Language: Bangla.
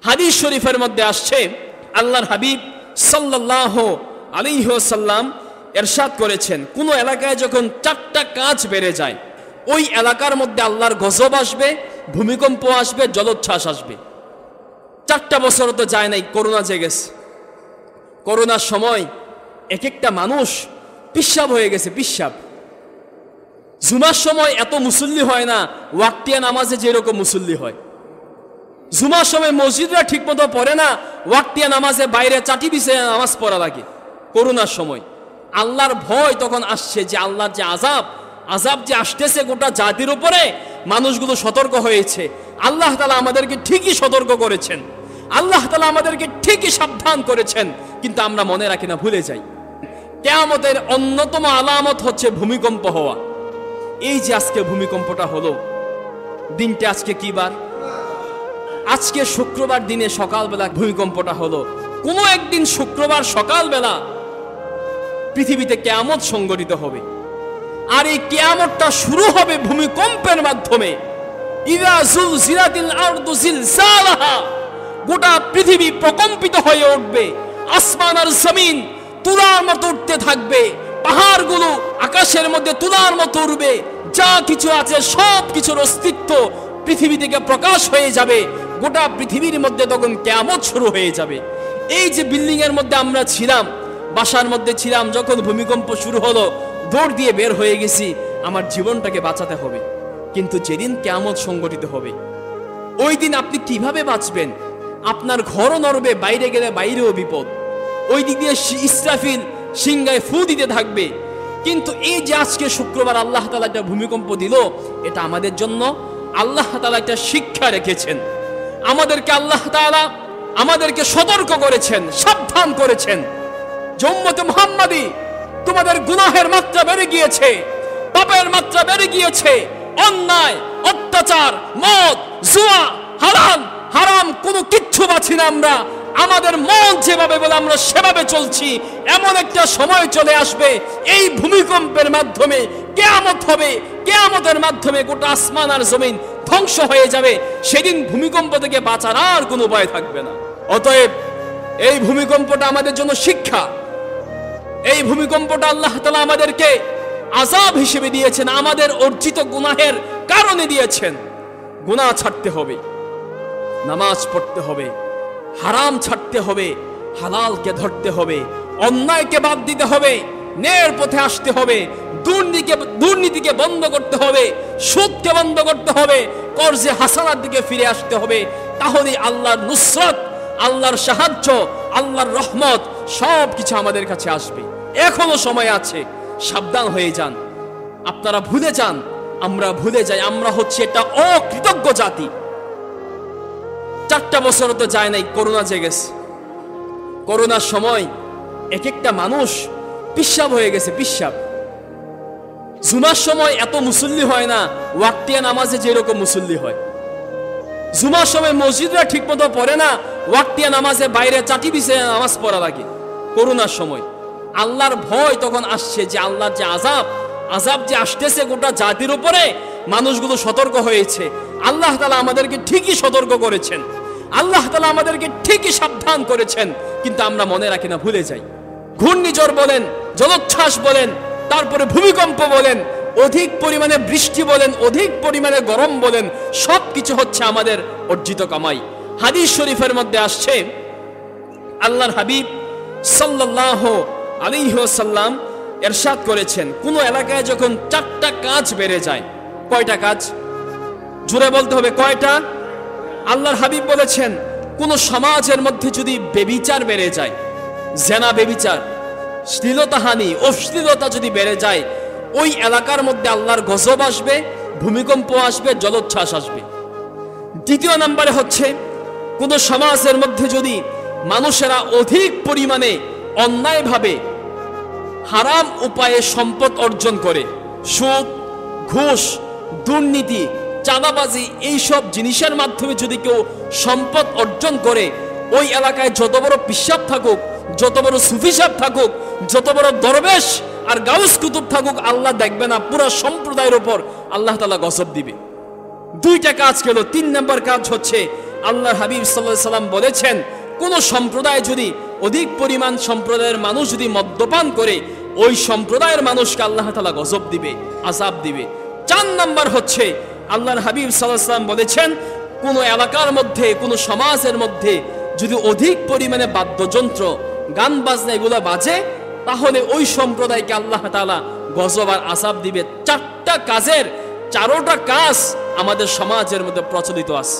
হাদিস শরীফের মধ্যে আসছে, আল্লাহর হাবিব সাল্লাল্লাহু আলাইহি ওয়াসাল্লাম ইরশাদ করেছেন, কোন এলাকায় যখন 4টা কাজ বেড়ে যায় ওই এলাকার মধ্যে আল্লাহর গজব আসবে, ভূমিকম্প আসবে, জলোচ্ছ্বাস আসবে। 4টা বছর তো যায় নাই, করোনা যে গেছে। করোনার সময় এক একটা মানুষ পিশাব হয়ে গেছে, পিশাব। জুমার সময় এত মুসল্লি হয় না, ওয়াক্তিয়া নামাজে যেরকম মুসল্লি হয়। জুমার সময় মসজিদরা ঠিক মতো পড়ে না, ওয়াক্তিয়া নামাজে বাইরে চাটি বিছিয়ে নামাজ পড়া লাগে। করোনার সময় আল্লাহর ভয় তখন আসছে যে আল্লাহর যে আযাব যে আসতেছে গোটা জাতির উপরে, মানুষগুলো সতর্ক হয়েছে। আল্লাহ তাআলা আমাদেরকে ঠিকই সতর্ক করেছেন, আল্লাহ তাআলা আমাদেরকে ঠিকই সাবধান করেছেন, কিন্তু আমরা মনে রাখি না, ভুলে যাই। কিয়ামতের অন্যতম আলামত হচ্ছে ভূমিকম্প হওয়া। এই যে আজকে ভূমিকম্পটা হলো, দিনটা আজকে কি বার? আজকে শুক্রবার দিনে সকালবেলা ভূমিকম্পটা হলো। কোনো একদিন শুক্রবার সকালবেলা পৃথিবীতে কিয়ামত সংঘটিত হবে, আর এই কিয়ামতটা শুরু হবে ভূমিকম্পের মাধ্যমে। ইযা যুলজিলাতিল আরদু জিলজালাহা, গোটা পৃথিবী প্রকম্পিত হয়ে উঠবে, আসমান আর জমিন তুলার মতো উঠতে থাকবে, পাহাড়গুলো আকাশের মধ্যে তুলার মতো উড়বে, যা কিছু আছে সব কিছুর অস্তিত্ব পৃথিবী থেকে প্রকাশ হয়ে যাবে। গোটা পৃথিবীর মধ্যে তখন কিয়ামত শুরু হয়ে যাবে। এই যে বিল্ডিং এর মধ্যে আমরা ছিলাম, বাসার মধ্যে ছিলাম, যখন ভূমিকম্প শুরু হলো দৌড় দিয়ে বের হয়ে গেছি, আমার জীবনটাকে বাঁচাতে হবে। কিন্তু যেদিন কিয়ামত সংঘটিত হবে ওই দিন আপনি কিভাবে বাঁচবেন? আপনার ঘরও নড়বে, বাইরে গেলে বাইরেও বিপদ। ওই দিক দিয়ে ইসরাফিল সিংহায় ফু দিতে থাকবে। কিন্তু এই যে আজকে শুক্রবার আল্লাহ তাআলা একটা ভূমিকম্প দিল, এটা আমাদের জন্য আল্লাহ তাআলা একটা শিক্ষা রেখেছেন। আল্লাহ তাআলা আমাদেরকে সতর্ক করেছেন, সাবধান করেছেন যে উম্মতে মুহাম্মাদি, তোমাদের গুনাহের মাত্রা বেড়ে গিয়েছে, পাপের মাত্রা বেড়ে গিয়েছে। অন্যায়, অত্যাচার, মদ, জুয়া, হারাম কোনো কিচ্ছু বাছি না আমরা। আমাদের মন যেভাবে বলে আমরা সেভাবে চলছি। এমন একটা সময় চলে আসবে, এই ভূমিকম্পের মাধ্যমে কিয়ামত হবে। কিয়ামতের মাধ্যমে গোটা আসমান আর জমিন ধ্বংস হয়ে যাবে। সেদিন ভূমিকম্প থেকে বাঁচার আর কোনো উপায় থাকবে না। অতএব এই ভূমিকম্পটা আমাদের জন্য শিক্ষা। এই ভূমিকম্পটা আল্লাহ তাআলা আমাদেরকে আযাব হিসেবে দিয়েছেন, আমাদের অর্জিত গুনাহের কারণে দিয়েছেন। গুনাহ ছাড়তে হবে, নামাজ পড়তে হবে, হারাম ছাড়তে হবে, হালালকে ধরতে হবে, অন্যায়কে বাদ দিতে হবে, ন্যায়ের পথে আসতে হবে, দুর্নীতিকে বন্ধ করতে হবে, সুদকে বন্ধ করতে হবে, কর্জে হাসানার দিকে ফিরে আসতে হবে। তাহলে আল্লাহর নুসরত, আল্লাহর সাহায্য, আল্লাহর রহমত সব কিছু আমাদের কাছে আসবে। এখনো সময় আছে, সাবধান হয়ে যান। আপনারা ভুলে যান, আমরা ভুলে যাই। আমরা হচ্ছে একটা অকৃতজ্ঞ জাতি। 4টা বছর তো যায় নাই, করোনা যে গেছে। করোনার সময় এক একটা মানুষ পিশাব হয়ে গেছে, পিশাব। জুমার সময় এত মুসল্লি হয় না, ওয়াক্তিয়া নামাজে যেরকম মুসল্লি হয়। জুমার সময় মসজিদরা ঠিক মতো পড়ে না, ওয়াক্তিয়া নামাজে বাইরে চাটি বিছিয়ে নামাজ পড়া লাগে। করোনার সময় আল্লাহর ভয় তখন আসছে যে আল্লাহর যে আযাব যে আসতেছে গোটা জাতির উপরে, মানুষগুলো সতর্ক হয়েছে। আল্লাহ তাআলা আমাদেরকে ঠিকই সতর্ক করেছেন, আল্লাহ তাআলা আমাদেরকে ঠিকই সাবধান করেছেন, কিন্তু আমরা মনে রাখি না, ভুলে যাই। ঘূর্ণিঝড় বলেন, জলোচ্ছ্বাস বলেন, তারপরে ভূমিকম্প বলেন, অধিক পরিমাণে বৃষ্টি বলেন, অধিক পরিমাণে গরম বলেন, সবকিছু হচ্ছে আমাদের অর্জিত কামাই। হাদিস শরীফের মধ্যে আসছে, আল্লাহর হাবিব সাল্লাল্লাহু আলাইহি ওয়াসাল্লাম ইরশাদ করেছেন, কোন এলাকায় যখন 4টা কাজ বেড়ে যায়। কয়টা কাজ? জোরে বলতে হবে, কয়টা? আল্লাহর হাবিব বলেছেন, কোন সমাজের মধ্যে যদি ব্যভিচার বেড়ে যায়, জেনা, ব্যভিচার, শ্লীলতাহানি, অশ্লীলতা যদি বেড়ে যায়, ওই এলাকার মধ্যে আল্লাহর গজব আসবে, ভূমিকম্প আসবে, জলোচ্ছ্বাস আসবে। দ্বিতীয় নম্বরে হচ্ছে, কোন সমাজের মধ্যে যদি মানুষেরা অধিক পরিমাণে অন্যায়ভাবে হারাম উপায়ে সম্পদ অর্জন করে, সুদ, ঘুষ, দুর্নীতি, চাঁদাবাজি, এইসব জিনিসের মাধ্যমে যদি কেউ সম্পদ অর্জন করে, ওই এলাকায় যত বড় পিশাব থাকুক, যত বড় সুফি সাহেব থাকুক, যত বড় দরবেশ আর গাউস কুতুব থাকুক, আল্লাহ দেখবে না, পুরো সম্প্রদায়ের উপর আল্লাহ তাআলা গজব দিবে। 2টা কাজ গেল। 3 নম্বর কাজ হচ্ছে, আল্লাহ হাবিব সাল্লাল্লাহু আলাইহি সাল্লাম বলেছেন, কোন সম্প্রদায় যদি অধিক পরিমাণ সম্প্রদায়ের মানুষ যদি মদ্যপান করে, ওই সম্প্রদায়ের মানুষকে আল্লাহ তাআলা গজব দিবে, আযাব দিবে। 4 নাম্বার হচ্ছে আল্লাহর হাবিব সাল্লাল্লাহু আলাইহি সাল্লাম বলেছেন, কোন এলাকার মধ্যে, কোন সমাজের মধ্যে যদি অধিক পরিমাণে বাদ্যযন্ত্র, গান বাজনা এগুলো বাজে, তাহলে ওই সম্প্রদায়কে আল্লাহ তাআলা গজব আর আযাব দিবে। 4টা কাজের 4টা কাজ আমাদের সমাজের মধ্যে প্রচলিত আছে।